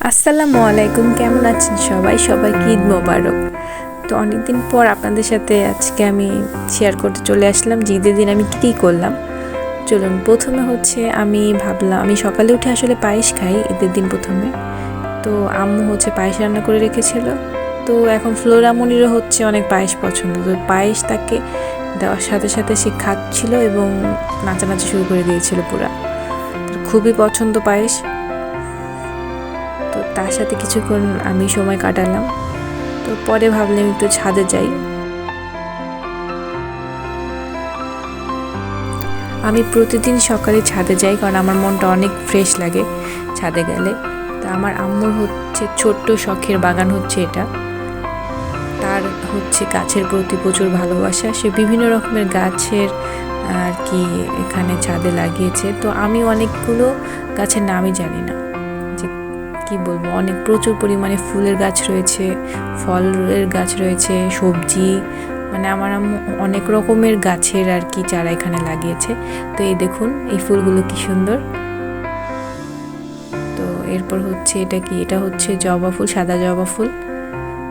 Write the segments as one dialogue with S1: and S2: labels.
S1: আসসালামু আলাইকুম, কেমন আছেন সবাই? সবাইকে ঈদ মোবারক। তো অনেকদিন পর আপনাদের সাথে আজকে আমি শেয়ার করতে চলে আসলাম যে ঈদের দিন আমি কী করলাম। চলুন, প্রথমে হচ্ছে আমি ভাবলাম আমি সকালে উঠে আসলে পায়েস খাই ঈদের দিন প্রথমে। তো আম্মু হচ্ছে পায়েস রান্না করে রেখেছিল। তো এখন ফ্লোরামনিরও হচ্ছে অনেক পায়েস পছন্দ, তো পায়েস তাকে দেওয়ার সাথে সাথে সে খাচ্ছিল এবং নাচানাচি শুরু করে দিয়েছিল পুরা। খুবই পছন্দ পায়েস। তো তার সাথে কিছুক্ষণ আমি সময় কাটালাম। তো পরে ভাবলাম একটু ছাদে যাই। আমি প্রতিদিন সকালে ছাদে যাই, কারণ আমার মনটা অনেক ফ্রেশ লাগে ছাদে গেলে। তো আমার আম্মুর হচ্ছে ছোট্ট শখের বাগান হচ্ছে এটা। তার হচ্ছে গাছের প্রতি প্রচুর ভালোবাসা, সে বিভিন্ন রকমের গাছের আর কি এখানে ছাদে লাগিয়েছে। তো আমি অনেকগুলো গাছের নামই জানি না, যে কি বলবো, অনেক প্রচুর পরিমাণে ফুলের গাছ রয়েছে, ফলের গাছ রয়েছে, সবজি, মানে আমার আম্মু অনেক রকমের গাছের আর কি চারা এখানে লাগিয়েছে। তো এই দেখুন এই ফুলগুলো কি সুন্দর। তো এরপর হচ্ছে এটা হচ্ছে জবা ফুল, সাদা জবা ফুল।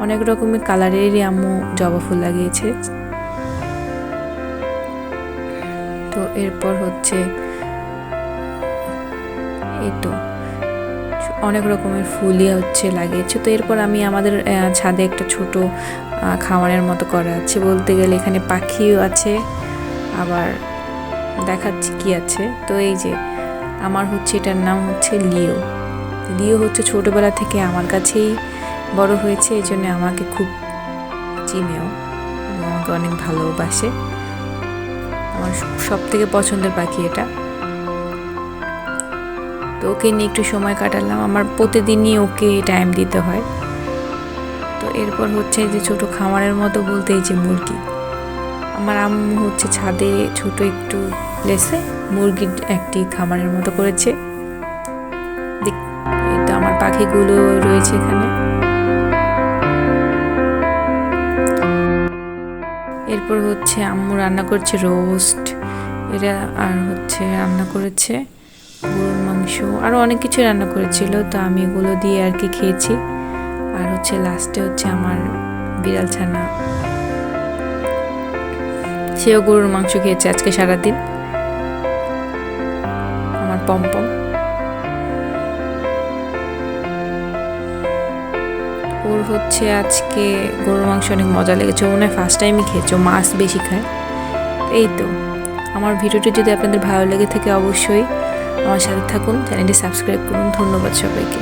S1: অনেক রকমের কালারেরই আম্মু জবা ফুল লাগিয়েছে। তো এরপর হচ্ছে এই তো অনেক রকমের ফুলই হচ্ছে লাগিয়েছে। তো এরপর আমি আমাদের ছাদে একটা ছোট খামারের মতো করা আছে, বলতে গেলে এখানে পাখিও আছে, আবার দেখাচ্ছি কি আছে। তো এই যে আমার হচ্ছে এটার নাম হচ্ছে লিও। লিও হচ্ছে ছোটোবেলা থেকে আমার কাছেই বড় হয়েছে, এই জন্য আমাকে খুব চিনেও এবং আমাকে অনেক ভালোবাসে। আমার সব থেকে পছন্দের পাখি এটা। তো ওকে নিয়ে একটু সময় কাটালাম, আমার প্রতিদিনই ওকে টাইম দিতে হয়। তো এরপর হচ্ছে যে ছোট খামারের মতো বলতে এই যে মুরগি, আমার আম্মু হচ্ছে ছাদে ছোট একটু প্লেসে মুরগির একটি খামারের মতো করেছে। এই তো আমার পাখিগুলো রয়েছে এখানে। এরপর হচ্ছে আম্মু রান্না করছে রোস্ট, এরা আর হচ্ছে রান্না করেছে গরুর মাংস, আরও অনেক কিছু রান্না করেছিল। তো আমি এগুলো দিয়ে আর কি খেয়েছি। আর হচ্ছে লাস্টে হচ্ছে আমার বিড়াল ছানা, সেও গরুর মাংস খেয়েছে আজকে সারাদিন, আমার পমপম। ওর হচ্ছে আজকে গরুর মাংস অনেক মজা লেগেছে, ও মনে হয় ফার্স্ট টাইমই খেয়েছে, ও মাছ বেশি খায়। এই তো আমার ভিডিওটি যদি আপনাদের ভালো লেগে থাকে অবশ্যই আমার সাথে থাকুন, চ্যানেলটি সাবস্ক্রাইব করুন। ধন্যবাদ সবাইকে।